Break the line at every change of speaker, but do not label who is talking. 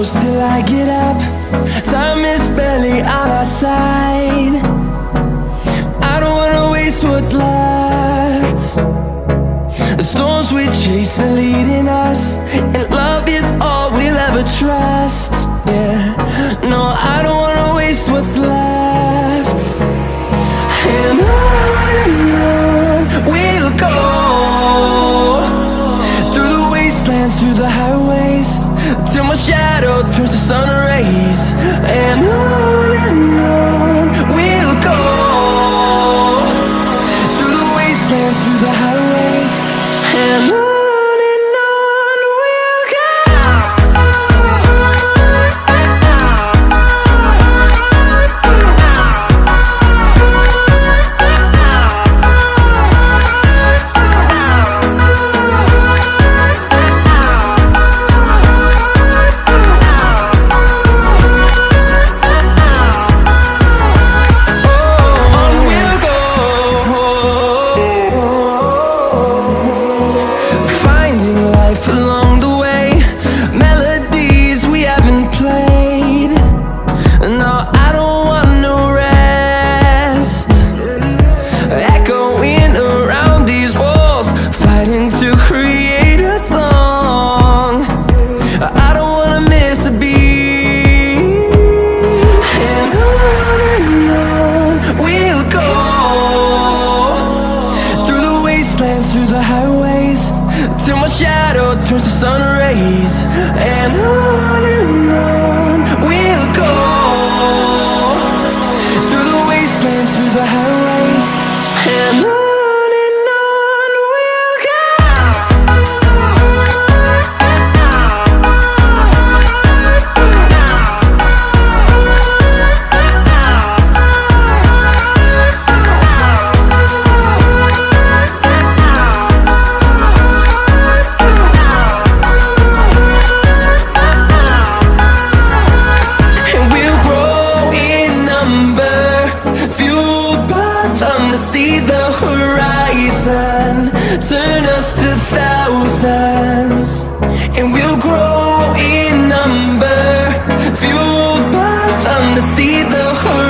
close till I get up. Time is barely on our side. I don't wanna waste what's left. The storms we chase are leading us, and love is all we'll ever trust. Yeah, no, I don't wanna waste what's left. And on we'll go, through the wastelands, through the highways, till my shadow turns to sun rays. And on we'll go, through the wastelands, through the highways, and on we'll go. Along the way, melodies we haven't played. No, I don't want no rest. Echoing around these walls, fighting to create a song. I don't wanna miss a beat. And on we'll go, through the wastelands, through the highways, till my shadow turns to sun rays. And on we'll go, through the wastelands, through the highways, and on we'll go. To see the horizon turn us to thousands, and we'll grow in number, fueled by them to see the horizon.